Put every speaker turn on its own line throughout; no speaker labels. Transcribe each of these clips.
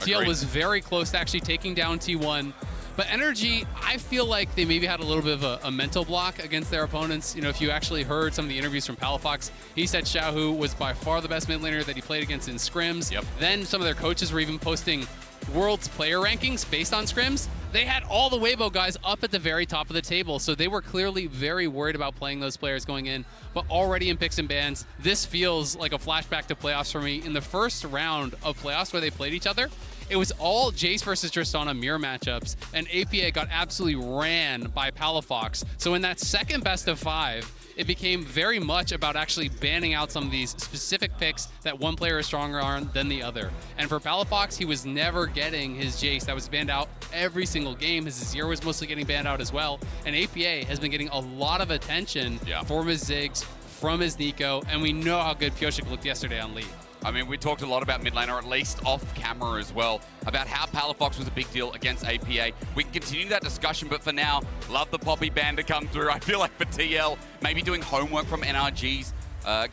here. TL was very close to actually taking down T1. But NRG, I feel like they maybe had a little bit of a mental block against their opponents. You know, if you actually heard some of the interviews from Palafox, he said Xiaohu was by far the best mid laner that he played against in scrims. Then some of their coaches were even posting World's player rankings based on scrims. They had all the Weibo guys up at the very top of the table, so they were clearly very worried about playing those players going in. But already in picks and bans, this feels like a flashback to playoffs for me. In the first round of playoffs where they played each other, it was all Jace versus Tristana mirror matchups, and APA got absolutely ran by Palafox. So in that second best of 5, it became very much about actually banning out some of these specific picks that one player is stronger on than the other. And for Palafox, he was never getting his Jace. That was banned out every single game. His Azir was mostly getting banned out as well. And APA has been getting a lot of attention from his Ziggs, from his Nico, and we know how good Pioshik looked yesterday on Lee.
I mean, we talked a lot about mid lane, or at least off camera as well, about how Palafox was a big deal against APA. We can continue that discussion, but for now, love the Poppy ban to come through. I feel like for TL, maybe doing homework from NRG's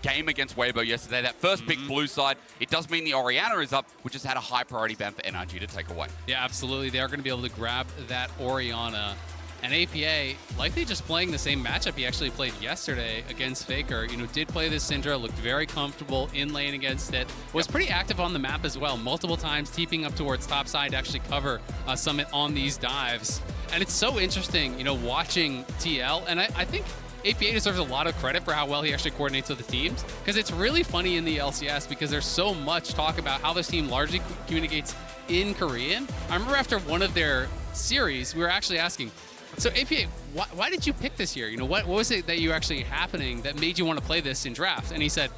game against Weibo yesterday, that first pick blue side, it does mean the Orianna is up, which has had a high priority ban for NRG to take away.
Yeah, absolutely. They are going to be able to grab that Orianna. And APA, likely just playing the same matchup he actually played yesterday against Faker. You know, did play this Syndra, looked very comfortable in lane against it. Was pretty active on the map as well, multiple times TPing up towards top side to actually cover Summit on these dives. And it's so interesting, you know, watching TL. And I think APA deserves a lot of credit for how well he actually coordinates with the teams, because it's really funny in the LCS because there's so much talk about how this team largely communicates in Korean. I remember after one of their series, we were actually asking, so APA, why did you pick this year? You know, what was it that you actually happening that made you want to play this in draft? And he said,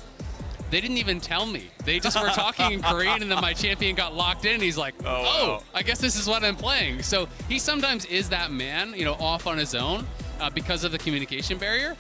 they didn't even tell me. They just were talking in Korean, and then my champion got locked in. And he's like, oh, I guess this is what I'm playing. So he sometimes is that man, you know, off on his own because of the communication barrier.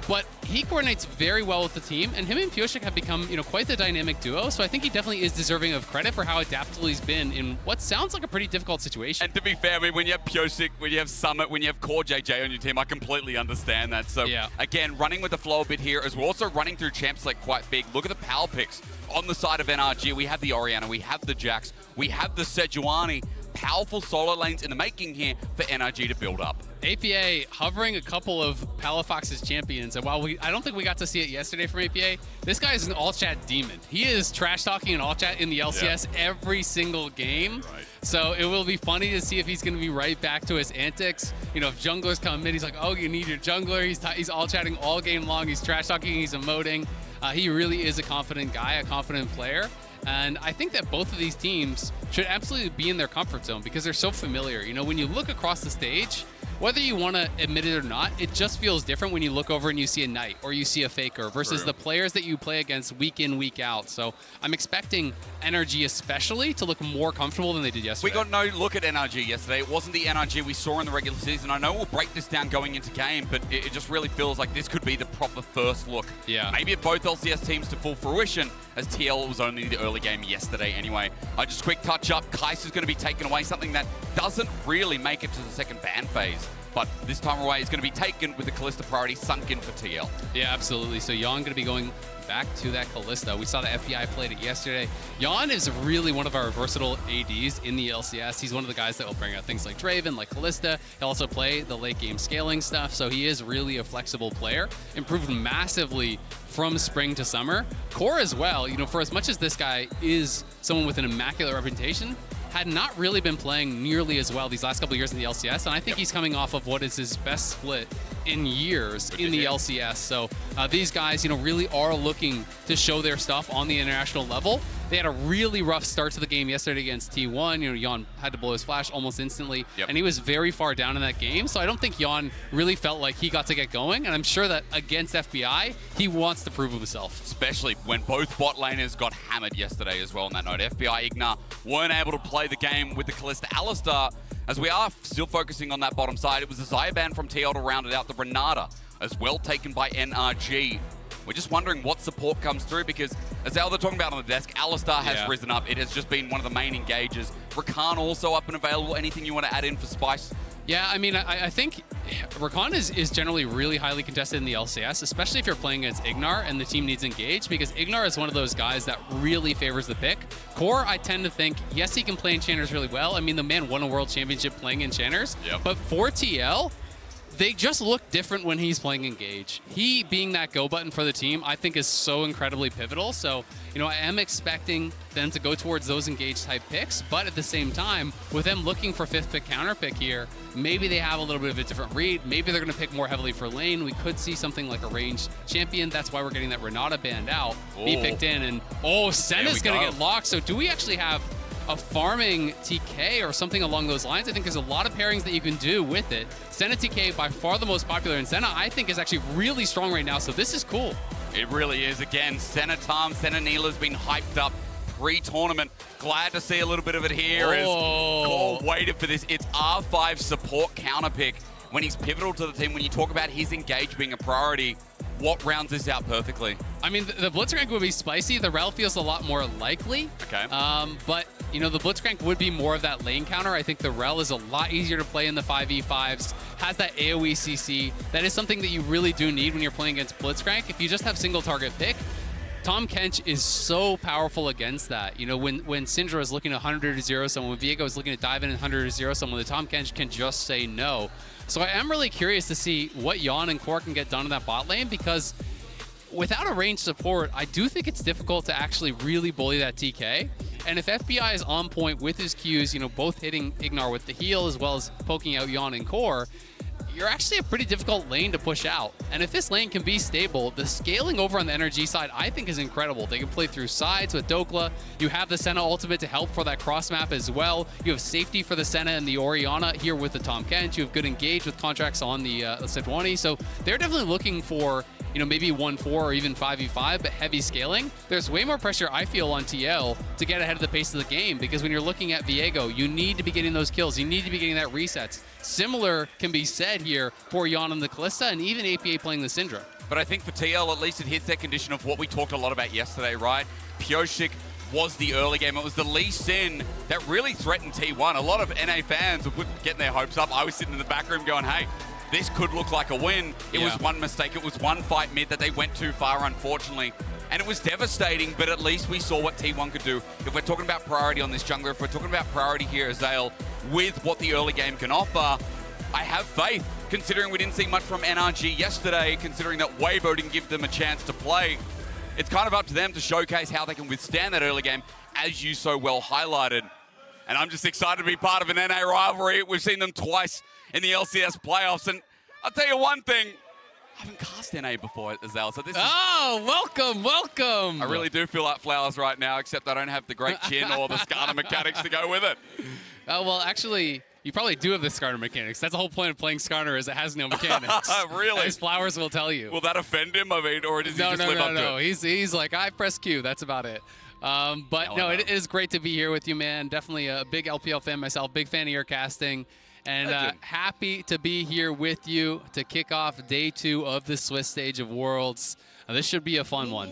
But he coordinates very well with the team, and him and Pioshik have become, you know, quite the dynamic duo. So I think he definitely is deserving of credit for how adaptable he's been in what sounds like a pretty difficult situation.
And to be fair, I mean, when you have Pioshik, when you have Summit, when you have Core JJ on your team, I completely understand that. So again, running with the flow a bit here, as we're also running through champs like quite big. Look at the power picks on the side of NRG. We have the Orianna, we have the Jax, we have the Sejuani. Powerful solo lanes in the making here for NRG to build up.
APA hovering a couple of Palafox's champions, and while I don't think we got to see it yesterday from APA, this guy is an all-chat demon. He is trash-talking in all-chat in the LCS every single game. So it will be funny to see if he's going to be right back to his antics. You know, if junglers come in, he's like, oh, you need your jungler. He's all-chatting all game long. He's trash-talking, he's emoting. He really is a confident guy, a confident player. And I think that both of these teams should absolutely be in their comfort zone because they're so familiar. You know, when you look across the stage, whether you want to admit it or not, it just feels different when you look over and you see a Knight or you see a Faker versus the players that you play against week in, week out. So I'm expecting NRG especially to look more comfortable than they did yesterday.
We got no look at NRG yesterday. It wasn't the NRG we saw in the regular season. I know we'll break this down going into game, but it just really feels like this could be the proper first look. Maybe at both LCS teams to full fruition, as TL was only the early game yesterday anyway. Just quick touch up, Kais is going to be taken away, something that doesn't really make it to the second ban phase. But this time away is going to be taken with the Kalista priority sunk in for TL.
Yeah, absolutely. So Yon going to be going back to that Kalista. We saw the FBI played it yesterday. Yon is really one of our versatile ADs in the LCS. He's one of the guys that will bring out things like Draven, like Kalista. He'll also play the late game scaling stuff. So he is really a flexible player. Improved massively from spring to summer. Core as well, you know, for as much as this guy is someone with an immaculate reputation, had not really been playing nearly as well these last couple of years in the LCS, and I think he's coming off of what is his best split in years in the LCS. So these guys, you know, really are looking to show their stuff on the international level. They had a really rough start to the game yesterday against T1. You know, Yon had to blow his flash almost instantly, and he was very far down in that game. So I don't think Yon really felt like he got to get going, and I'm sure that against FBI, he wants to prove himself.
Especially when both bot laners got hammered yesterday as well on that note. FBI Igna weren't able to play the game with the Kalista Alistar. As we are still focusing on that bottom side, it was a Xayah ban from TL to round it out. The Renata as well taken by NRG. We're just wondering what support comes through because, as they're talking about on the desk, Alistar has risen up. It has just been one of the main engagers. Rakan also up and available. Anything you want to add in for Spice?
Yeah, I mean, I think Rakan is generally really highly contested in the LCS, especially if you're playing against Ignar and the team needs engage, because Ignar is one of those guys that really favors the pick. Core, I tend to think, yes, he can play enchanters really well. I mean, the man won a world championship playing enchanters, but for TL, they just look different when he's playing engage. He being that go button for the team, I think is so incredibly pivotal. So, you know, I am expecting them to go towards those engage type picks, but at the same time, with them looking for 5th pick counter pick here, maybe they have a little bit of a different read. Maybe they're going to pick more heavily for lane. We could see something like a ranged champion. That's why we're getting that Renata banned out. Be picked in, and Senna's going to get locked. So do we actually have a farming TK or something along those lines? I think there's a lot of pairings that you can do with it. Senna TK, by far the most popular, and Senna, I think, is actually really strong right now, so this is cool.
It really is. Again, Senna Tom, Senna Neela's been hyped up pre-tournament. Glad to see a little bit of it here as Core waited for this. It's R5 support counter pick when he's pivotal to the team. When you talk about his engage being a priority, what rounds this out perfectly? I
mean, the Blitzcrank would be spicy. The Rel feels a lot more likely.
Okay.
But, you know, the Blitzcrank would be more of that lane counter. I think the Rel is a lot easier to play in the 5v5s, has that AoE CC. That is something that you really do need when you're playing against Blitzcrank. If you just have single target pick, Tahm Kench is so powerful against that. You know, when Syndra is looking to 100-0 someone, when Viego is looking to dive in and 100-0 someone, the Tahm Kench can just say no. So I am really curious to see what Yon and Core can get done in that bot lane, because without a ranged support, I do think it's difficult to actually really bully that TK. And if FBI is on point with his Qs, you know, both hitting Ignar with the heal as well as poking out Yon and Core, you're actually a pretty difficult lane to push out. And if this lane can be stable, the scaling over on the NRG side, I think, is incredible. They can play through sides with Dokla. You have the Senna ultimate to help for that cross map as well. You have safety for the Senna and the Orianna here with the Tahm Kench. You have good engage with contracts on the Sejuani. So they're definitely looking for, you know, maybe 1-4 or even 5v5, but heavy scaling. There's way more pressure, I feel, on TL to get ahead of the pace of the game, because when you're looking at Viego, you need to be getting those kills. You need to be getting that resets. Similar can be said here for Yon and the Kalista, and even APA playing the Syndra.
But I think for TL, at least it hits that condition of what we talked a lot about yesterday, right? Pyosik was the early game. It was the Lee Sin that really threatened T1. A lot of NA fans were getting their hopes up. I was sitting in the back room going, hey, this could look like a win. It was one mistake. It was one fight mid that they went too far, unfortunately. And it was devastating, but at least we saw what T1 could do. If we're talking about priority on this jungler, if we're talking about priority here, Azale, with what the early game can offer, I have faith, considering we didn't see much from NRG yesterday, considering that Weibo didn't give them a chance to play. It's kind of up to them to showcase how they can withstand that early game, as you so well highlighted. And I'm just excited to be part of an NA rivalry. We've seen them twice in the LCS playoffs, and I'll tell you one thing, I haven't cast NA before, Azale, so this is...
Oh, welcome, welcome!
I really do feel like flowers right now, except I don't have the great chin or the Skarner mechanics to go with it.
Oh, well, actually, you probably do have the Skarner mechanics. That's the whole point of playing Skarner, is it has no mechanics.
Really?
As flowers will tell you.
Will that offend him? I mean, or does he just live up to it?
No, he's like, I press Q, that's about it. But no, it is great to be here with you, man. Definitely a big LPL fan myself, big fan of your casting. And happy to be here with you to kick off day 2 of the Swiss stage of Worlds. This should be a fun one.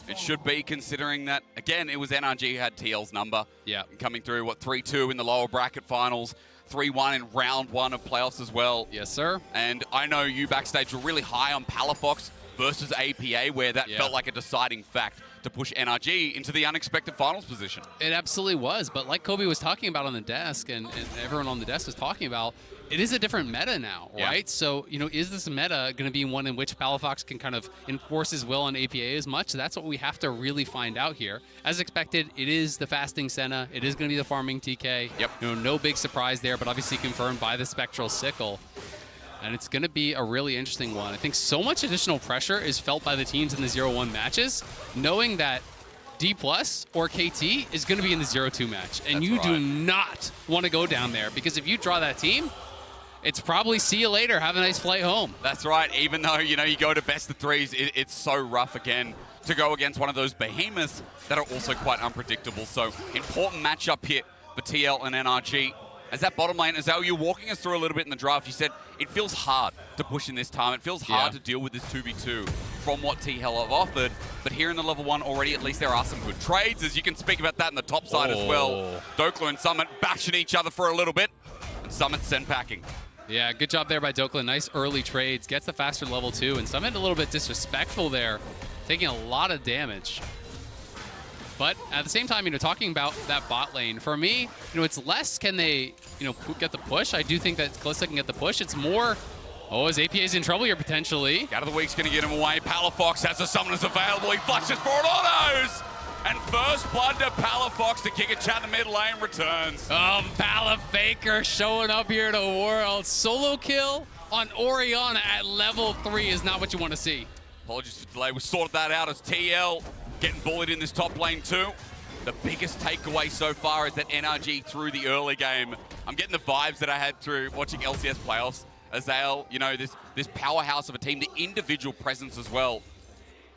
It should be, considering that, again, it was NRG who had TL's number.
Yeah.
Coming through, 3-2 in the lower bracket finals, 3-1 in round 1 of playoffs as well.
Yes, sir.
And I know you backstage were really high on Palafox versus APA, where that felt like a deciding fact to push NRG into the unexpected finals position.
It absolutely was, but like Kobe was talking about on the desk, and everyone on the desk was talking about, it is a different meta now, right? So, you know, is this meta going to be one in which Palafox can kind of enforce his will on APA as much? That's what we have to really find out here. As expected, it is the fasting Senna. It is going to be the farming TK.
Yep.
You know, no big surprise there, but obviously confirmed by the Spectral Sickle. And it's going to be a really interesting one. I think so much additional pressure is felt by the teams in the 0-1 matches, knowing that D+ or KT is going to be in the 0-2 match. And you do not want to go down there, because if you draw that team, it's probably see you later, have a nice flight home.
That's right. Even though, you know, you go to best of 3s, it's so rough again to go against one of those behemoths that are also quite unpredictable. So important matchup here for TL and NRG. As that bottom lane, Azale, you're walking us through a little bit in the draft. You said it feels hard to push in this time. It feels hard to deal with this 2v2 from what TL have offered. But here in the level 1 already, at least there are some good trades, as you can speak about that in the top side as well. Dokla and Summit bashing each other for a little bit. And Summit send packing.
Yeah, good job there by Dokla. Nice early trades. Gets the faster level 2. And Summit a little bit disrespectful there, taking a lot of damage. But at the same time, talking about that bot lane, for me, it's less can they, get the push. I do think that Kalista can get the push. It's more, is APA's in trouble here potentially.
Out of the week's going to get him away. Palafox has the summoners available. He flushes for it. Autos! And first blood to Palafox to kick a chat in the mid lane returns.
Palafaker showing up here to World. Solo kill on Orianna at level 3 is not what you want to see.
Apologies for the delay. We sorted that out as TL getting bullied in this top lane too. The biggest takeaway so far is that NRG through the early game. I'm getting the vibes that I had through watching LCS playoffs. Azael, this powerhouse of a team, the individual presence as well.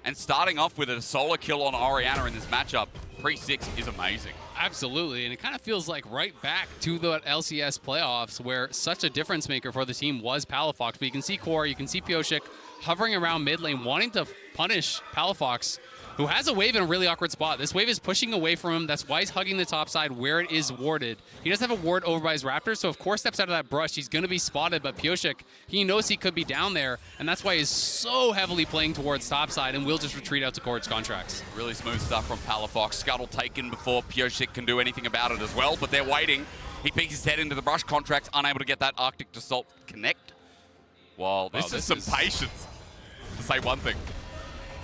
And starting off with a solo kill on Orianna in this matchup, pre-6 is amazing.
Absolutely, and it kind of feels like right back to the LCS playoffs where such a difference maker for the team was Palafox. But you can see Core, you can see Pyosik hovering around mid lane, wanting to punish Palafox, who has a wave in a really awkward spot. This wave is pushing away from him. That's why he's hugging the top side where it is warded. He does have a ward over by his Raptor, so if Core steps out of that brush, he's going to be spotted. But Pyosik, he knows he could be down there, and that's why he's so heavily playing towards top side and will just retreat out to Core's contracts.
Really smooth stuff from Palafox. Scuttle taken before Pyosik can do anything about it as well, but they're waiting. He peeks his head into the brush. Contracts unable to get that Arctic Assault connect. Well, this is some patience, to say one thing.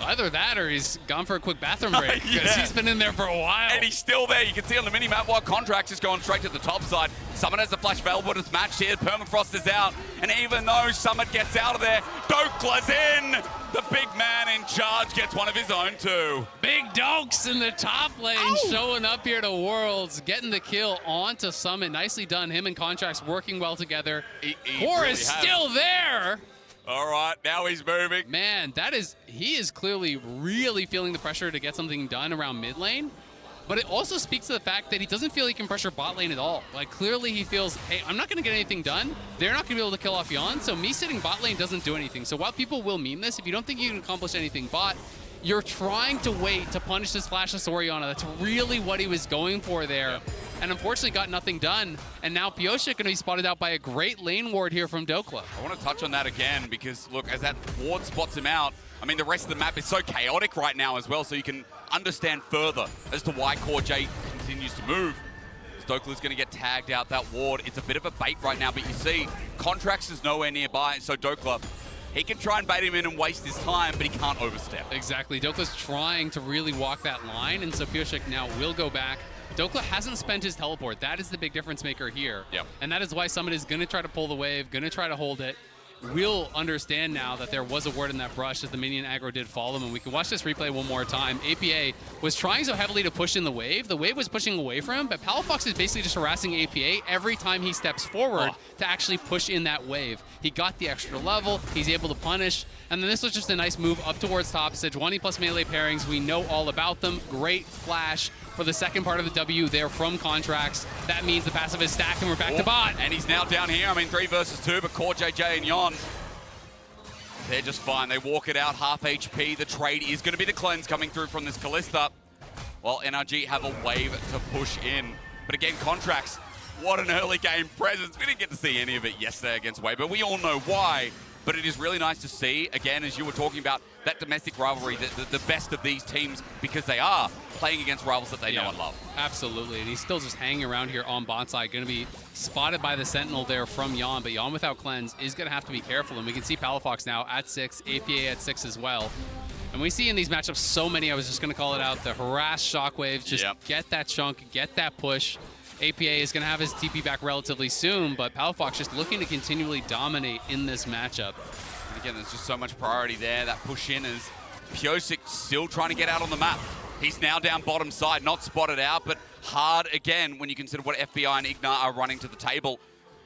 Either that or he's gone for a quick bathroom break because he's been in there for a while.
And he's still there. You can see on the mini-map while Contracts is going straight to the top side. Summit has the flash available. It's matched here. Permafrost is out. And even though Summit gets out of there, Dokla's in. The big man in charge gets one of his own too.
Big Dokes in the top lane showing up here to Worlds, getting the kill onto Summit. Nicely done. Him and Contracts working well together. Core is still there.
All right, now he's moving.
Man, he is clearly really feeling the pressure to get something done around mid lane. But it also speaks to the fact that he doesn't feel he can pressure bot lane at all. Like, clearly he feels, hey, I'm not going to get anything done. They're not going to be able to kill off Yon, so me sitting bot lane doesn't do anything. So while people will meme this, if you don't think you can accomplish anything bot, you're trying to wait to punish this flashless Orianna. That's really what he was going for there. Yep. And unfortunately got nothing done. And now Pyosik going to be spotted out by a great lane ward here from Dokla.
I want to touch on that again because, look, as that ward spots him out, I mean, the rest of the map is so chaotic right now as well, so you can understand further as to why Core J continues to move. Dokla's going to get tagged out that ward. It's a bit of a bait right now, but you see, Contracts is nowhere nearby, so Dokla, he can try and bait him in and waste his time, but he can't overstep.
Exactly. Dokla's trying to really walk that line, and so Pyosik now will go back. Dokla hasn't spent his teleport. That is the big difference maker here.
Yep.
And that is why Summit is going to try to pull the wave, going to try to hold it. We'll understand now that there was a word in that brush as the minion aggro did follow him, and we can watch this replay one more time. APA was trying so heavily to push in the wave. The wave was pushing away from him, but Palafox is basically just harassing APA every time he steps forward to actually push in that wave. He got the extra level, he's able to punish, and then this was just a nice move up towards top. Sejuani plus melee pairings, we know all about them. Great flash for the second part of the W there from Contracts. That means the passive is stacked and we're back to bot.
And he's now down here. I mean, 3 versus 2, but Core JJ and Yon, they're just fine. They walk it out, half HP. The trade is going to be the cleanse coming through from this Kalista, while NRG have a wave to push in. But again, Contracts, what an early game presence. We didn't get to see any of it yesterday against Wave, but we all know why. But it is really nice to see, again, as you were talking about, that domestic rivalry, the best of these teams, because they are playing against rivals that they know and love.
Absolutely, and he's still just hanging around here on bot side, going to be spotted by the Sentinel there from Yon, but Yon without cleanse is going to have to be careful, and we can see Palafox now at 6, APA at 6 as well. And we see in these matchups so many, I was just going to call it out, the harass shockwaves, just get that chunk, get that push. APA is going to have his TP back relatively soon, but Palafox just looking to continually dominate in this matchup.
And again, there's just so much priority there. That push in is Pyosik still trying to get out on the map. He's now down bottom side, not spotted out, but hard again when you consider what FBI and Ignite are running to the table.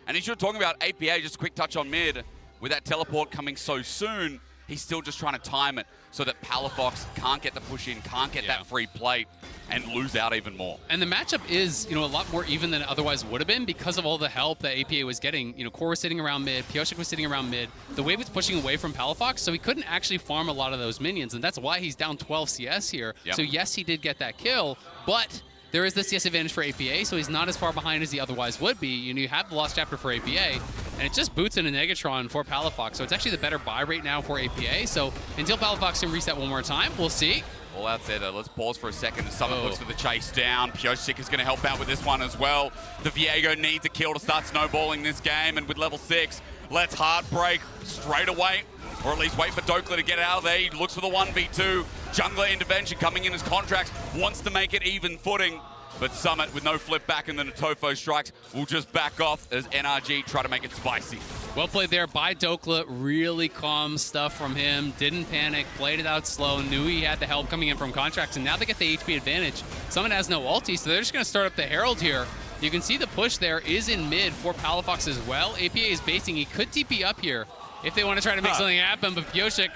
And as you're talking about APA, just a quick touch on mid, with that teleport coming so soon, he's still just trying to time it so that Palafox can't get the push in, can't get that free plate, and lose out even more.
And the matchup is, a lot more even than it otherwise would have been because of all the help that APA was getting. Core was sitting around mid, Pyosik was sitting around mid. The wave was pushing away from Palafox, so he couldn't actually farm a lot of those minions, and that's why he's down 12 CS here. So yes, he did get that kill, but there is the CS advantage for APA, so he's not as far behind as he otherwise would be. You have the lost chapter for APA, and it just boots in a Negatron for Palafox. So it's actually the better buy right now for APA. So until Palafox can reset one more time, we'll see.
Well, that's it. Let's pause for a second. Summit looks for the chase down. Pyosik is going to help out with this one as well. The Viego needs a kill to start snowballing this game, and with level 6, let's Heartbreak straight away, or at least wait for Dokla to get out of there. He looks for the 1v2. Jungler intervention coming in as Contracts, wants to make it even footing. But Summit, with no flip back in the Natofo strikes, will just back off as NRG try to make it spicy.
Well played there by Dokla. Really calm stuff from him. Didn't panic, played it out slow, knew he had the help coming in from Contracts, and now they get the HP advantage. Summit has no ulti, so they're just going to start up the Herald here. You can see the push there is in mid for Palafox as well. APA is basing. He could TP up here if they want to try to make something happen, but Pyosik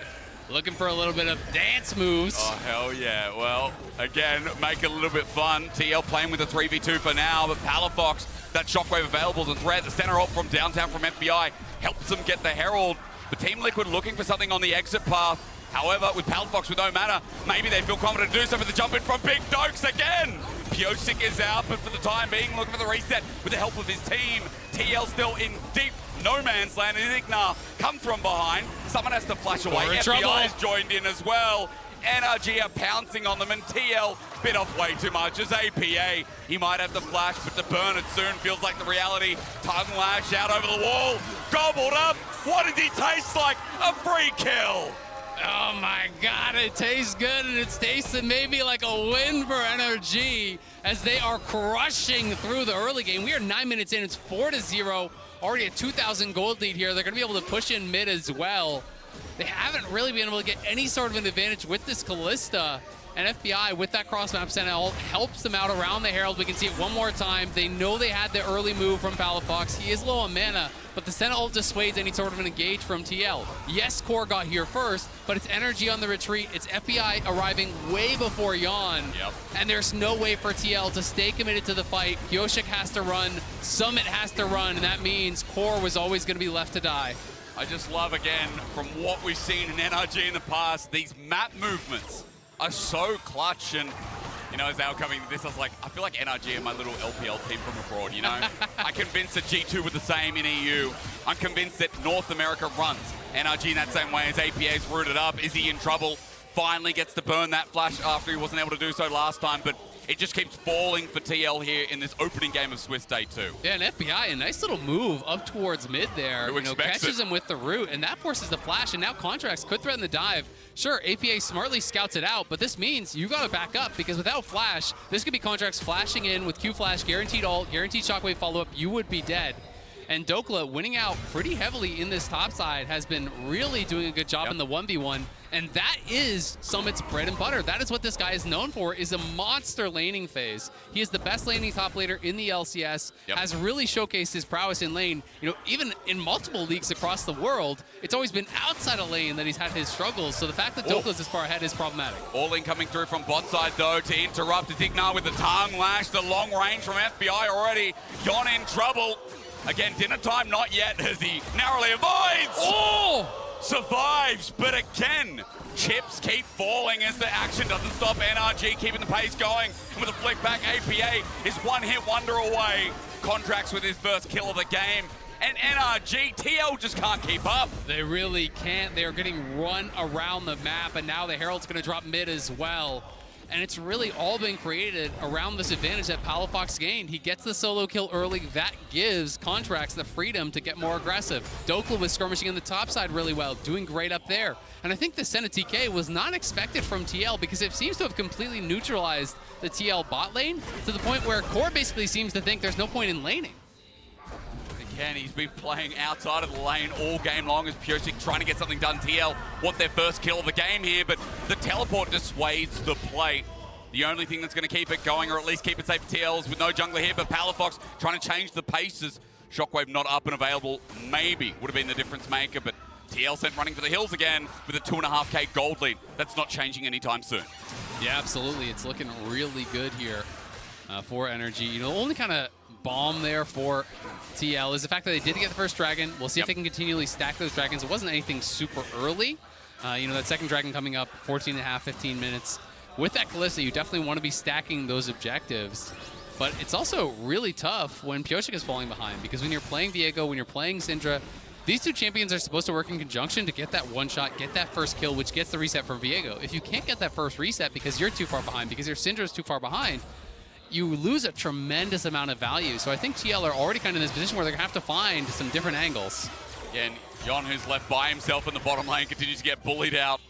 looking for a little bit of dance moves.
Oh, hell yeah. Well, again, make it a little bit fun. TL playing with a 3v2 for now, but Palafox, that shockwave available is a threat. The center ult from downtown from FBI helps them get the Herald. But Team Liquid looking for something on the exit path. However, with Palafox with no mana, maybe they feel confident to do so for the jump in from Big Dokes again. Pyosik is out, but for the time being, looking for the reset with the help of his team. TL still in deep no man's land, and Ignar come from behind. Someone has to flash away. FBI is joined in as well. NRG are pouncing on them, and TL bit off way too much as APA. He might have the flash, but to burn it soon feels like the reality. Tongue lash out over the wall, gobbled up. What does he taste like? A free kill.
Oh my God, it tastes good, and it's tasting maybe like a win for NRG as they are crushing through the early game. We are 9 minutes in, it's 4-0, already a 2,000 gold lead here. They're gonna be able to push in mid as well. They haven't really been able to get any sort of an advantage with this Kalista, and FBI with that cross-map Sentinel helps them out around the Herald. We can see it one more time. They know they had the early move from Palafox. He is low on mana, but the Sentinel dissuades any sort of an engage from TL. Yes, Core got here first, but it's NRG on the retreat. It's FBI arriving way before Yawn, and there's no way for TL to stay committed to the fight. Pyosik has to run, Summit has to run, and that means Core was always going to be left to die.
I just love, again, from what we've seen in NRG in the past, these map movements are so clutch. And, you know, as they were coming to this, I was like, I feel like NRG are my little LPL team from abroad, you know? I'm convinced that G2 were the same in EU. I'm convinced that North America runs NRG in that same way as APA's rooted up. Is he in trouble? Finally gets to burn that flash after he wasn't able to do so last time, but it just keeps falling for TL here in this opening game of Swiss Day 2.
Yeah, and FBI, a nice little move up towards mid there. Catches him with the root, and that forces the flash, and now Contracts could threaten the dive. Sure, APA smartly scouts it out, but this means you gotta back up, because without flash, this could be Contracts flashing in with Q flash, guaranteed ult, guaranteed shockwave follow-up, you would be dead. And Dokla winning out pretty heavily in this top side has been really doing a good job in the 1v1. And that is Summit's bread and butter. That is what this guy is known for, is a monster laning phase. He is the best laning top laner in the LCS, has really showcased his prowess in lane. You know, even in multiple leagues across the world, it's always been outside of lane that he's had his struggles. So the fact that Dokla's this far ahead is problematic.
All in coming through from bot side, though, to interrupt. It's Ignar with the tongue lash, the long range from FBI already. Yon in trouble. Again, dinner time, not yet, as he narrowly avoids. Oh! Survives, but again, chips keep falling as the action doesn't stop. NRG keeping the pace going. And with a flick back, APA is one hit wonder away. Contracts with his first kill of the game. And NRG, TL just can't keep up.
They really can't. They're getting run around the map, and now the Herald's going to drop mid as well. And it's really all been created around this advantage that Palafox gained. He gets the solo kill early. That gives Contracts the freedom to get more aggressive. Dokla was skirmishing in the top side really well, doing great up there. And I think the Senna TK was not expected from TL because it seems to have completely neutralized the TL bot lane to the point where Core basically seems to think there's no point in laning.
Again, he's been playing outside of the lane all game long as Pyosik trying to get something done. TL want their first kill of the game here, but the teleport dissuades the play. The only thing that's going to keep it going, or at least keep it safe for TL, is with no jungler here, but Palafox trying to change the paces. Shockwave not up and available, maybe would have been the difference maker, but TL sent running for the hills again with a 2.5k gold lead. That's not changing anytime soon.
Yeah, absolutely. It's looking really good here for NRG. You know, only kind of bomb there for TL is the fact that they did get the first dragon. We'll see if they can continually stack those dragons. It wasn't anything super early. You know, that second dragon coming up, 14.5, 15 minutes. With that Kalista, you definitely want to be stacking those objectives. But it's also really tough when Pyosik is falling behind, because when you're playing Viego, when you're playing Syndra, these two champions are supposed to work in conjunction to get that one shot, get that first kill, which gets the reset for Viego. If you can't get that first reset because you're too far behind, because your Syndra is too far behind, you lose a tremendous amount of value. So I think TL are already kind of in this position where they're going to have to find some different angles.
Again, Yon, who's left by himself in the bottom lane, continues to get bullied out.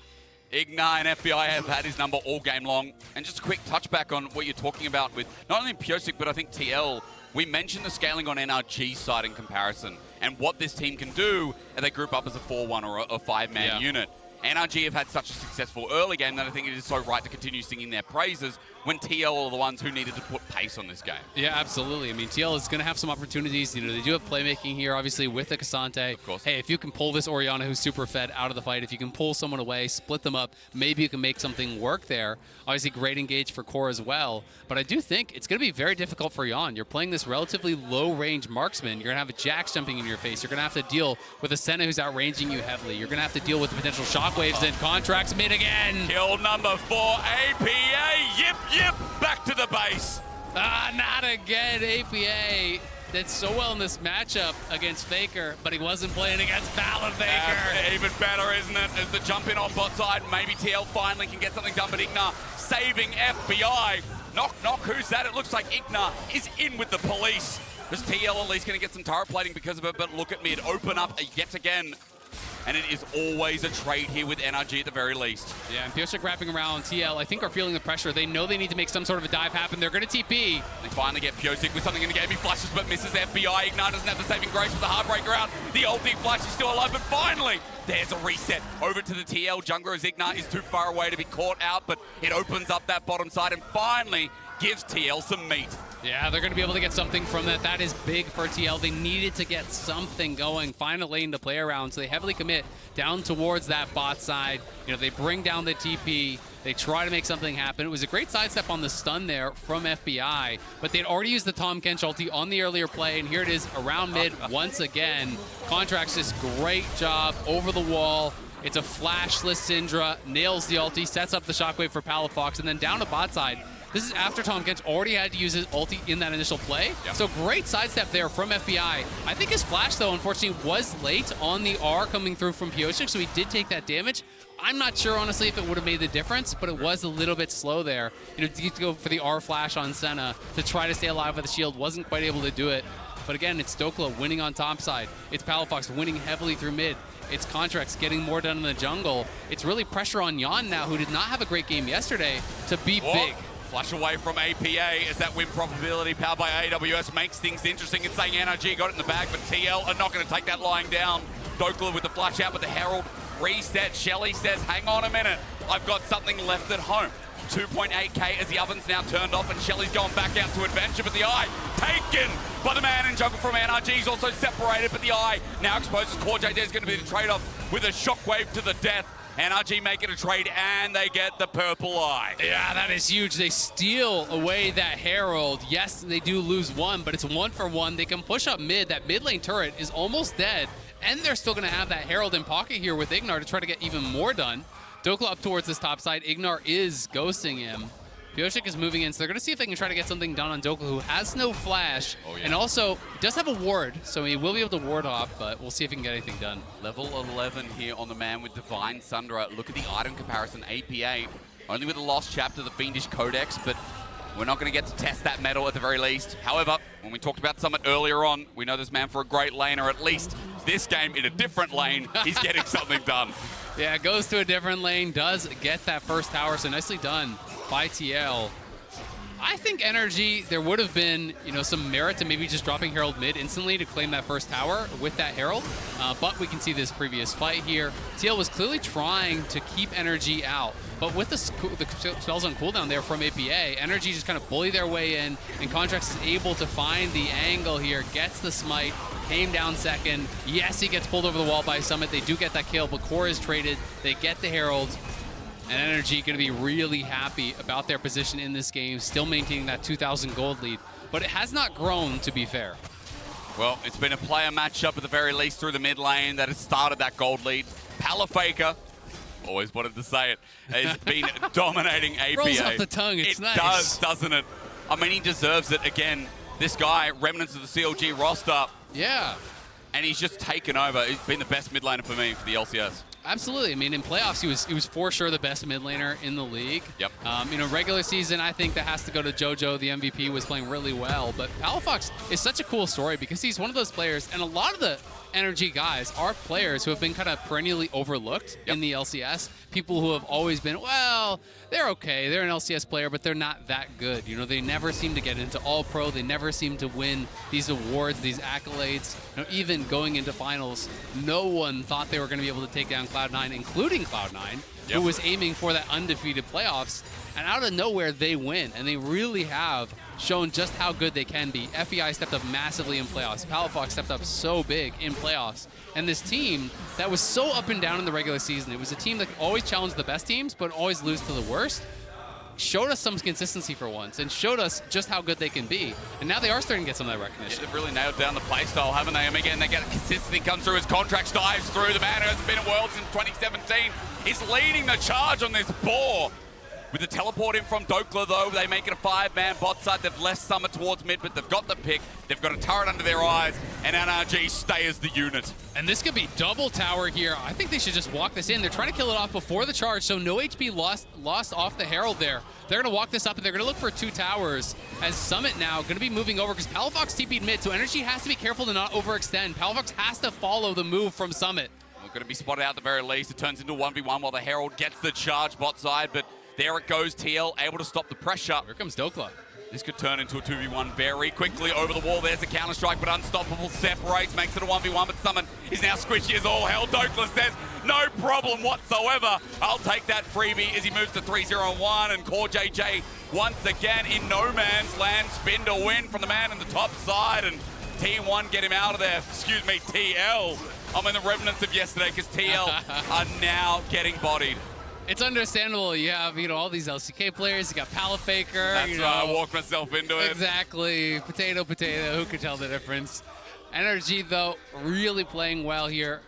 Igna and FBI have had his number all game long. And just a quick touchback on what you're talking about with not only Pyosik, but I think TL. We mentioned the scaling on NRG's side in comparison and what this team can do if they group up as a 4-1 or a 5-man unit. NRG have had such a successful early game that I think it is so right to continue singing their praises when TL are the ones who needed to put pace on this game.
Yeah, absolutely. I mean, TL is going to have some opportunities. You know, they do have playmaking here, obviously, with the Cassante.
Of course.
Hey, if you can pull this Orianna who's super fed out of the fight, if you can pull someone away, split them up, maybe you can make something work there. Obviously, great engage for Core as well. But I do think it's going to be very difficult for Yon. You're playing this relatively low-range marksman. You're going to have a Jax jumping in your face. You're going to have to deal with a Senna who's outranging you heavily. You're going to have to deal with potential shockwaves and contracts mid again.
Kill number 4, APA. Yip, yip. Back to the base.
Not again. APA did so well in this matchup against Faker, but he wasn't playing against Faker.
Even better, isn't it? As the jump in on bot side, maybe TL finally can get something done, but Igna saving FBI. Knock, knock, who's that? It looks like Igna is in with the police. Is TL at least going to get some turret plating because of it, but look at mid, open up yet again. And it is always a trade here with NRG at the very least.
Yeah, and Pyosik wrapping around TL, I think, are feeling the pressure. They know they need to make some sort of a dive happen. They're going to TP.
They finally get Pyosik with something in the game. He flashes but misses FBI. Igna doesn't have the saving grace with the Heartbreaker out. The ulti flash is still alive, but finally, there's a reset over to the TL jungler as Igna is too far away to be caught out, but it opens up that bottom side and finally gives TL some meat.
Yeah, they're going to be able to get something from that. That is big for TL. They needed to get something going, find a lane to play around, so they heavily commit down towards that bot side. You know, they bring down the TP. They try to make something happen. It was a great sidestep on the stun there from FBI, but they'd already used the Tahm Kench ulti on the earlier play, and here it is around mid once again. Contracts this great job over the wall. It's a flashless Syndra, nails the ulti, sets up the shockwave for Palafox, and then down to bot side. This is after Tahm Kench already had to use his ulti in that initial play. Yeah. So great sidestep there from FBI. I think his flash, though, unfortunately, was late on the R coming through from Pyosik, so he did take that damage. I'm not sure, honestly, if it would have made the difference, but it was a little bit slow there. You know, to go for the R flash on Senna to try to stay alive with the shield, wasn't quite able to do it. But again, it's Dokla winning on top side. It's Palafox winning heavily through mid. It's Contracts getting more done in the jungle. It's really pressure on Yon now, who did not have a great game yesterday, to be big.
Flash away from APA as that win probability powered by AWS makes things interesting. It's saying NRG got it in the bag, but TL are not going to take that lying down. Dokla with the flash out, but the Herald reset. Shelly says, hang on a minute, I've got something left at home. 2.8k as the oven's now turned off and Shelly's going back out to adventure, but the eye taken by the man in jungle from NRG. He's also separated, but the eye now exposes Core JD is going to be the trade-off with a shockwave to the death. NRG make it a trade, and they get the purple eye.
Yeah, that is huge. They steal away that Herald. Yes, they do lose one, but it's 1 for 1. They can push up mid. That mid lane turret is almost dead, and they're still going to have that Herald in pocket here with Ignar to try to get even more done. Dokla up towards this top side. Ignar is ghosting him. Pyosik is moving in, so they're going to see if they can try to get something done on Dokla, who has no flash, and also does have a ward, so he will be able to ward off, but we'll see if he can get anything done.
Level 11 here on the man with Divine Sundra. Look at the item comparison. APA, only with a lost chapter, the Fiendish Codex, but we're not going to get to test that metal at the very least. However, when we talked about Summit earlier on, we know this man for a great lane, or at least this game in a different lane, he's getting something done.
Yeah, goes to a different lane, does get that first tower, so nicely done by TL. I think NRG, there would have been, you know, some merit to maybe just dropping Herald mid instantly to claim that first tower with that Herald, but we can see this previous fight here. TL was clearly trying to keep NRG out, but with the spells on cooldown there from APA, NRG just kind of bully their way in, and Contracts is able to find the angle here, gets the smite, came down second. Yes, he gets pulled over the wall by Summit. They do get that kill, but Core is traded. They get the Herald. And NRG going to be really happy about their position in this game, still maintaining that 2,000 gold lead. But it has not grown, to be fair.
Well, it's been a player matchup at the very least through the mid lane that has started that gold lead. Palafaker, always wanted to say it, has been dominating APA.
Rolls off the tongue, it's nice.
It does, doesn't it? I mean, he deserves it. Again, this guy, remnants of the CLG roster.
Yeah.
And he's just taken over. He's been the best mid laner for me for the LCS.
Absolutely. I mean, in playoffs, he was for sure the best mid laner in the league.
Yep.
You know, regular season, I think that has to go to JoJo. The MVP was playing really well. But Palafox is such a cool story because he's one of those players, and a lot of the NRG guys are players who have been kind of perennially overlooked in the LCS. People who have always been, well, they're okay. They're an LCS player, but they're not that good. You know, they never seem to get into All-Pro. They never seem to win these awards, these accolades. You know, even going into finals, no one thought they were going to be able to take down Cloud9, including Cloud9, who was aiming for that undefeated playoffs. And out of nowhere, they win. And they really have shown just how good they can be. FEI stepped up massively in playoffs. Palafox stepped up so big in playoffs. And this team that was so up and down in the regular season, it was a team that always challenged the best teams, but always lose to the worst, showed us some consistency for once and showed us just how good they can be. And now they are starting to get some of that recognition.
Yeah, they've really nailed down the play style, haven't they? I mean, again, they get consistency comes through as Contracts dives through. The man who hasn't been at Worlds since 2017 is leading the charge on this boar. With the teleport in from Dokla, though, they make it a 5-man bot side. They've left Summit towards mid, but they've got the pick. They've got a turret under their eyes, and NRG stay as the unit.
And this could be double tower here. I think they should just walk this in. They're trying to kill it off before the charge, so no HP lost off the Herald there. They're going to walk this up, and they're going to look for 2 towers, as Summit now going to be moving over, because Palafox TP'd mid, so NRG has to be careful to not overextend. Palafox has to follow the move from Summit.
We're going to be spotted out at the very least. It turns into a 1v1 while the Herald gets the charge bot side, but there it goes, TL able to stop the pressure.
Here comes Dokla.
This could turn into a 2v1 very quickly over the wall. There's a counter-strike, but Unstoppable separates, makes it a 1v1, but Summon is now squishy as all hell. Dokla says, no problem whatsoever. I'll take that freebie as he moves to 3-0-1, and Core JJ once again in no man's land. Spin to win from the man in the top side, and T1 get him out of there. Excuse me, TL. I'm in the remnants of yesterday because TL are now getting bodied.
It's understandable. You have, you know, all these LCK players. You got Palafaker.
That's
you know,
right. I walked myself into it.
Exactly. Potato, potato. Who could tell the difference? NRG, though, really playing well here.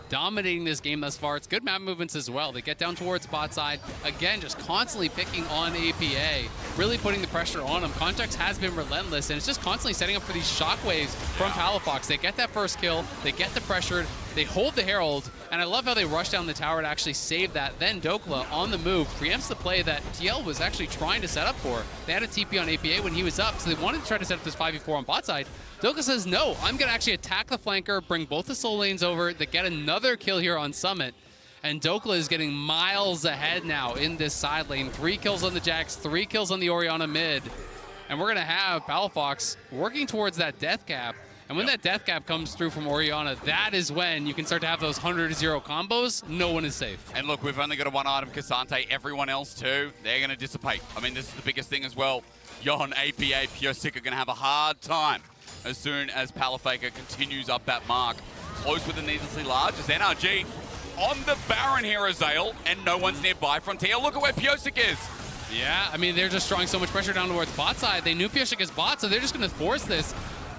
Dominating this game thus far. It's good map movements as well. They get down towards bot side. Again, just constantly picking on APA. Really putting the pressure on them. Context has been relentless, and it's just constantly setting up for these shockwaves from Palafox. They get that first kill. They get the pressure. They hold the Herald, and I love how they rush down the tower to actually save that. Then Dokla, on the move, preempts the play that TL was actually trying to set up for. They had a TP on APA when he was up, so they wanted to try to set up this 5v4 on bot side. Dokla says, no, I'm going to actually attack the flanker, bring both the soul lanes over. They get another kill here on Summit. And Dokla is getting miles ahead now in this side lane. 3 kills on the Jax, 3 kills on the Orianna mid. And we're going to have Palafox working towards that death cap. And when that death cap comes through from Orianna, that is when you can start to have those 100-0 combos. No one is safe.
And look, we've only got a 1-item Cassante. Everyone else too, they're going to dissipate. I mean, this is the biggest thing as well. Yon, APA, Pyosik are going to have a hard time as soon as Palafaker continues up that mark. Close with the needlessly large as NRG on the Baron here, Azale, and no one's nearby from TL. Look at where Pyosik is.
Yeah, I mean, they're just drawing so much pressure down towards bot side. They knew Pyosik is bot, so they're just going to force this.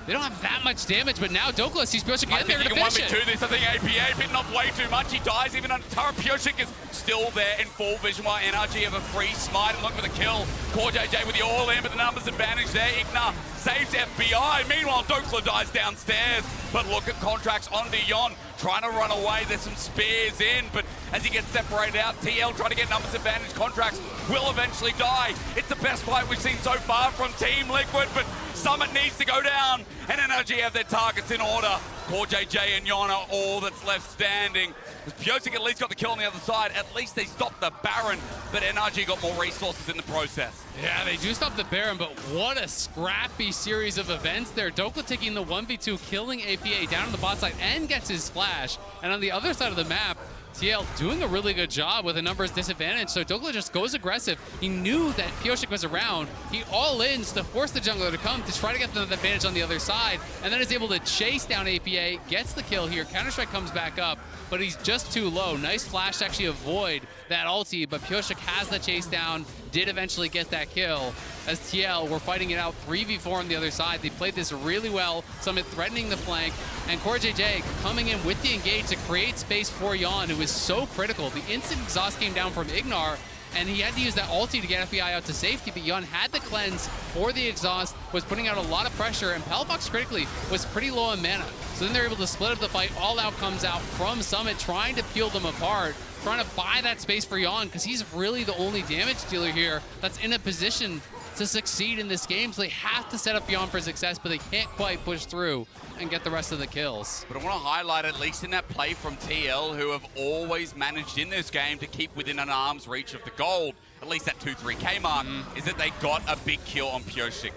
They don't have that much damage, but now Dokla sees Pyosik again. They're going to finish it.
1v2 this. I think APA bitten off way too much. He dies even under turret. Pyosik is still there in full vision while NRG have a free smite and look for the kill. Core JJ with the all in, but the numbers advantage there. Igna saves FBI. Meanwhile, Dokla dies downstairs. But look at Contracts onto Yon, trying to run away. There's some spears in, but as he gets separated out, TL trying to get numbers advantage. Contracts will eventually die. It's the best fight we've seen so far from Team Liquid, but Summit needs to go down, and NRG have their targets in order. Core JJ and Yon are all that's left standing. Pyosik at least got the kill on the other side. At least they stopped the Baron, but NRG got more resources in the process.
Yeah, they do stop the Baron, but what a scrappy series of events there. Dokla taking the 1v2, killing APA down on the bot side, and gets his flash. And on the other side of the map, TL doing a really good job with a numbers disadvantage, so Dokla just goes aggressive. He knew that Pyosik was around. He all-ins to force the jungler to come to try to get the advantage on the other side, and then is able to chase down APA, gets the kill here. Counter-Strike comes back up, but he's just too low. Nice flash to actually avoid that ulti, but Pyosik has the chase down, did eventually get that kill. As TL were fighting it out 3v4 on the other side. They played this really well. Summit threatening the flank, and Core JJ coming in with the engage to create space for Yon, who is so critical. The instant exhaust came down from Ignar, and he had to use that ulti to get FBI out to safety, but Yon had the cleanse for the exhaust, was putting out a lot of pressure, and Palafox critically was pretty low on mana. So then they're able to split up the fight. All Out comes out from Summit, trying to peel them apart, trying to buy that space for Yon, because he's really the only damage dealer here that's in a position to succeed in this game. So they have to set up Yon for success, but they can't quite push through and get the rest of the kills.
But I want to highlight, at least in that play from TL, who have always managed in this game to keep within an arm's reach of the gold, at least that 2-3K mark, is that they got a big kill on Pyosik.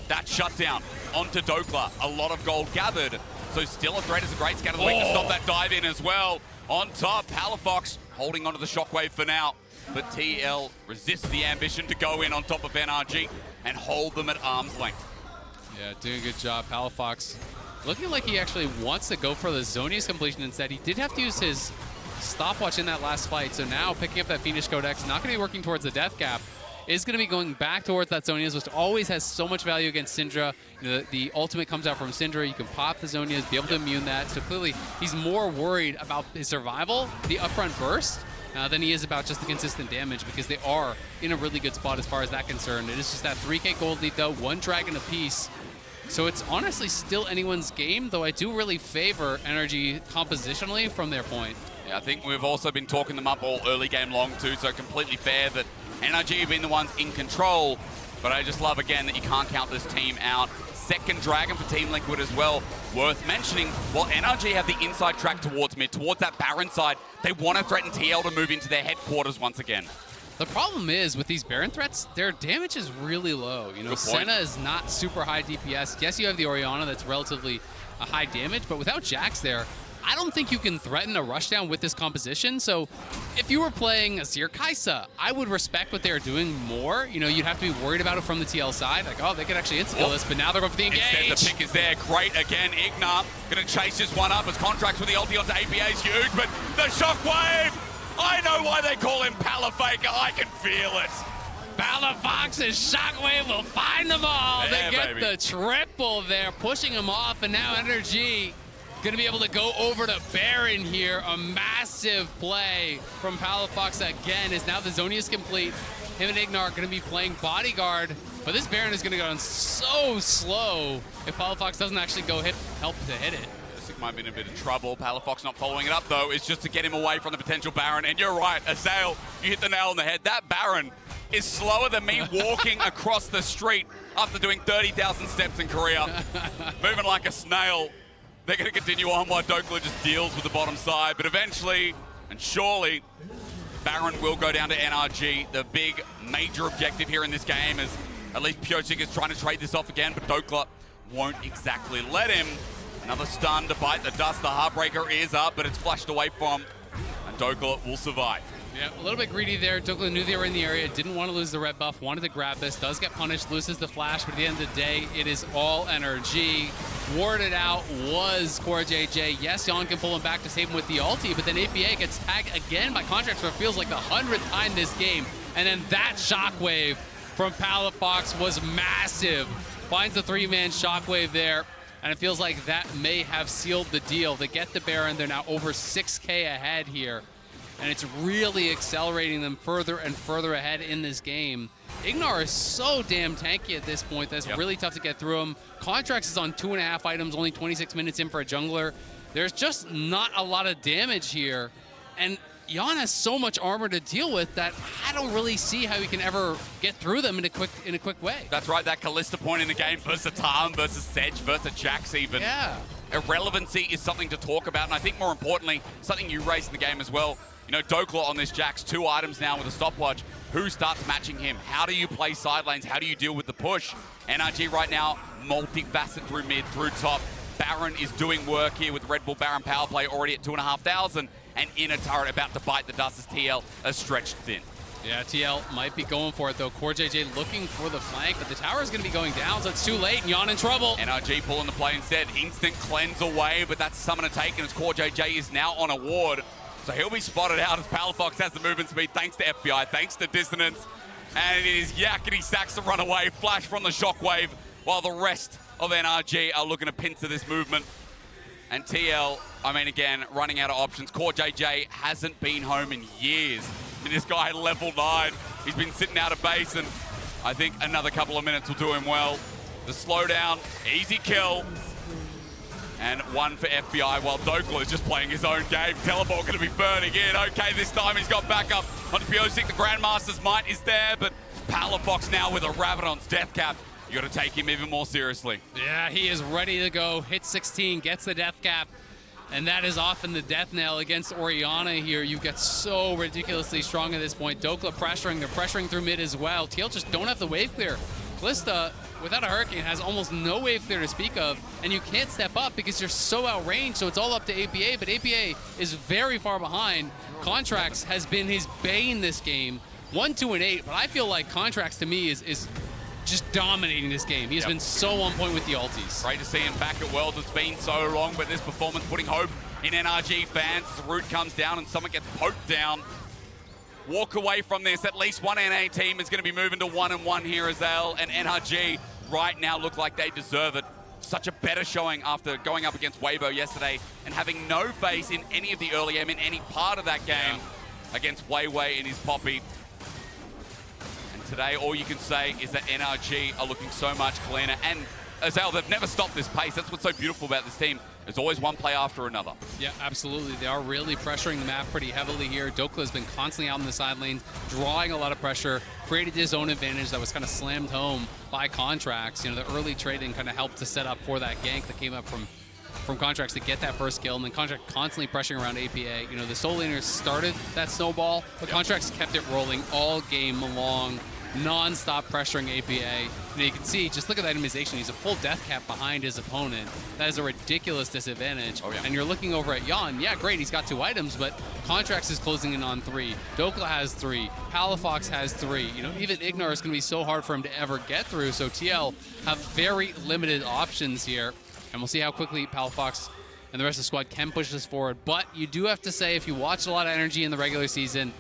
That shutdown onto Dokla, a lot of gold gathered. So still a threat as a great scatter the weak to stop that dive in as well. On top, Palafox holding onto the shockwave for now. But TL resists the ambition to go in on top of NRG and hold them at arm's length.
Yeah, doing a good job. Palafox looking like he actually wants to go for the Zonia's completion instead. He did have to use his stopwatch in that last fight, so now picking up that Fiendish Codex, not going to be working towards the death cap, is going to be going back towards that Zonia's, which always has so much value against Syndra. You know, the ultimate comes out from Syndra. You can pop the Zonia's, be able to immune that. So clearly, he's more worried about his survival, the upfront burst, than he is about just the consistent damage, because they are in a really good spot as far as that concerned. It is just that 3K gold lead, though, 1 dragon apiece. So it's honestly still anyone's game, though I do really favor NRG compositionally from their point.
Yeah, I think we've also been talking them up all early game long, too, so completely fair that NRG have been the ones in control. But I just love, again, that you can't count this team out. Second Dragon for Team Liquid as well. Worth mentioning, while NRG have the inside track towards mid, towards that Baron side, they want to threaten TL to move into their headquarters once again.
The problem is, with these Baron threats, their damage is really low. You know, Senna is not super high DPS. Yes, you have the Orianna that's relatively a high damage, but without Jax there, I don't think you can threaten a rushdown with this composition. So if you were playing Azir Kai'Sa, I would respect what they're doing more. You know, you'd have to be worried about it from the TL side. Like, oh, they could actually insta-kill this, but now they're going for the engage.
Instead, the pick is there. Great again. Ignar going to chase this one up as Contracts with the ulti onto APA is huge, but the shockwave! I know why they call him Palafaker. I can feel it.
Palafox's shockwave will find them all. They get the triple there, pushing him off, and now NRG going to be able to go over to Baron here. A massive play from Palafox again, as now the Zhonia is complete. Him and Ignar are going to be playing bodyguard, but this Baron is going to go down so slow if Palafox doesn't actually go help to hit it.
Might be in a bit of trouble. Palafox not following it up, though. It's just to get him away from the potential Baron. And you're right, Azael, you hit the nail on the head. That Baron is slower than me walking across the street after doing 30,000 steps in Korea. Moving like a snail. They're going to continue on while Dokla just deals with the bottom side. But eventually, and surely, Baron will go down to NRG. The big, major objective here in this game is at least Pyosik is trying to trade this off again, but Dokla won't exactly let him. Another stun to bite the dust. The Heartbreaker is up, but it's flashed away from, and Dokla will survive.
Yeah, a little bit greedy there. Dokla knew they were in the area, didn't want to lose the red buff, wanted to grab this, does get punished, loses the flash, but at the end of the day, it is all NRG. Warded out was CoreJJ. Yes, Yon can pull him back to save him with the ulti, but then APA gets tagged again by Contracts for it feels like the 100th time this game. And then that shockwave from Palafox was massive. Finds the 3-man shockwave there. And it feels like that may have sealed the deal. They get the Baron. They're now over 6K ahead here. And it's really accelerating them further and further ahead in this game. Ignar is so damn tanky at this point. That's really tough to get through him. Contracts is on 2.5 items, only 26 minutes in for a jungler. There's just not a lot of damage here. And Yon has so much armor to deal with that I don't really see how he can ever get through them in a quick way.
That's right, that Kalista point in the game versus Tarm, versus Sedge, versus Jax even.
Yeah.
Irrelevancy is something to talk about, and I think more importantly, something you raised in the game as well. You know, Dokla on this Jax, 2 items now with a stopwatch. Who starts matching him? How do you play side lanes? How do you deal with the push? NRG right now, multifaceted through mid, through top. Baron is doing work here with Red Bull Baron power play already at 2,500. And in a turret about to bite the dust as TL is stretched thin.
Yeah, TL might be going for it, though. CoreJJ looking for the flank, but the tower is going to be going down, so it's too late, and Yon in trouble.
NRG pulling the play instead. Instant cleanse away, but that's summoner taken as CoreJJ is now on a ward. So he'll be spotted out as Palafox has the movement speed thanks to FBI, thanks to Dissonance. And it is Yakety Sax to run away, flash from the shockwave, while the rest of NRG are looking to pincer this movement. And TL, I mean, again, running out of options. CoreJJ hasn't been home in years. I mean, this guy level 9. He's been sitting out of base, and I think another couple of minutes will do him well. The slowdown, easy kill. And one for FBI while Dokla is just playing his own game. Teleport going to be burning in. Okay, this time he's got backup on Piosik. The Grandmaster's might is there, but Palafox now with a Rabadon's death cap. You got to take him even more seriously.
Yeah, he is ready to go. Hit 16, gets the death cap. And that is often the death knell against Orianna here. You get so ridiculously strong at this point. Dokla pressuring, they're pressuring through mid as well. TL just don't have the wave clear. Kalista, without a Hurricane, has almost no wave clear to speak of, and you can't step up because you're so outranged, so it's all up to APA, but APA is very far behind. Contracts has been his bane this game. 1-2-8, but I feel like Contracts to me is just dominating this game. He has been so on point with the ultis.
Great to see him back at Worlds. It's been so long, but this performance putting hope in NRG fans. The root comes down and someone gets poked down. Walk away from this. At least one NA team is going to be moving to 1-1 here as well. And NRG right now look like they deserve it. Such a better showing after going up against Weibo yesterday and having no face in any of the early game in any part of that game against Weiwei and his Poppy. And today, all you can say is that NRG are looking so much cleaner. And Azal, they've never stopped this pace. That's what's so beautiful about this team. There's always one play after another. Yeah,
absolutely. They are really pressuring the map pretty heavily here. Dokla has been constantly out in the side lanes, drawing a lot of pressure, created his own advantage that was kind of slammed home by Contracts. You know, the early trading kind of helped to set up for that gank that came up from Contracts to get that first kill, and then Contract constantly pressuring around APA. You know, the Soul Laners started that snowball, but Contracts kept it rolling all game long, non-stop pressuring APA. You know, you can see, just look at the itemization. He's a full death cap behind his opponent. That is a ridiculous disadvantage. And you're looking over at Jan. Yeah, great, he's got 2 items, but Contracts is closing in on 3. Dokla has 3. Palafox has 3. You know, even Ignore is going to be so hard for him to ever get through. So TL have very limited options here. And we'll see how quickly Palafox and the rest of the squad can push this forward. But you do have to say, if you watched a lot of NRG in the regular season,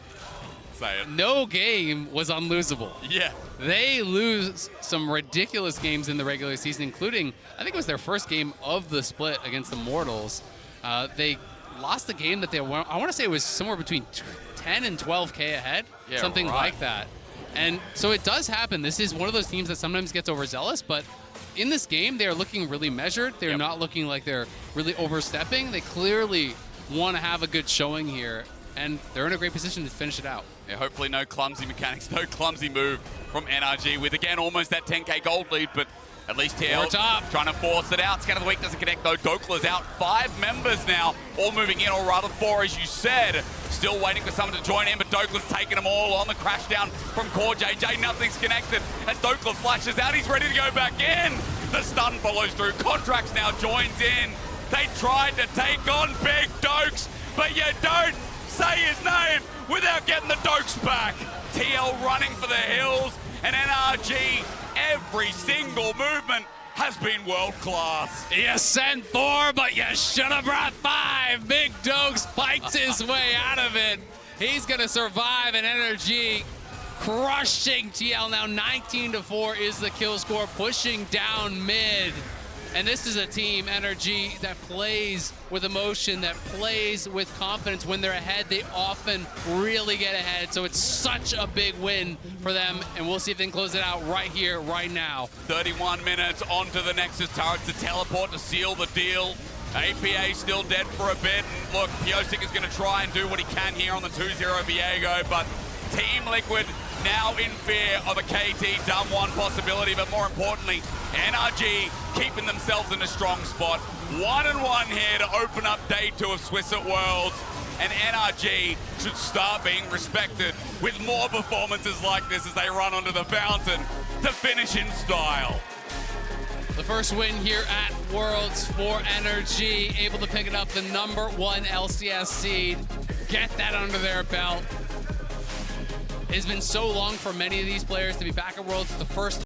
no game was unlosable.
Yeah.
They lose some ridiculous games in the regular season, including, I think it was their first game of the split against the Mortals. They lost the game that they won. I want to say it was somewhere between 10 and 12K ahead, something like that. And so it does happen. This is one of those teams that sometimes gets overzealous, but in this game, they're looking really measured. They're not looking like they're really overstepping. They clearly want to have a good showing here, and they're in a great position to finish it out.
Yeah, hopefully no clumsy mechanics, no clumsy move from NRG with, again, almost that 10K gold lead, but at least TL trying to force it out. Scan of the Week doesn't connect, though. Dokla's out. 5 members now, all moving in, or rather 4, as you said. Still waiting for someone to join in, but Dokla's taking them all on the crash down from Core JJ. Nothing's connected. As Dokla flashes out, he's ready to go back in. The stun follows through. Contracts now joins in. They tried to take on Big Dokes, but you don't say his name without getting the Dokes back. TL running for the hills, and NRG, every single movement has been world class.
You sent 4, but you should have brought 5. Big Dokes fights his way out of it. He's gonna survive, and NRG crushing TL now. 19-4 is the kill score, pushing down mid. And this is a team, NRG, that plays with emotion, that plays with confidence. When they're ahead, they often really get ahead. So it's such a big win for them, and we'll see if they can close it out right here, right now.
31 minutes onto the Nexus turrets to teleport to seal the deal. APA still dead for a bit. And look, Piosik is going to try and do what he can here on the 2-0 Viego, but Team Liquid now in fear of a KT dumb 1 possibility, but more importantly, NRG keeping themselves in a strong spot. 1-1 here to open up Day 2 of Swiss at Worlds, and NRG should start being respected with more performances like this as they run onto the fountain to finish in style.
The first win here at Worlds for NRG, able to pick it up, the #1 LCS seed, get that under their belt. It's been so long for many of these players to be back at Worlds. The first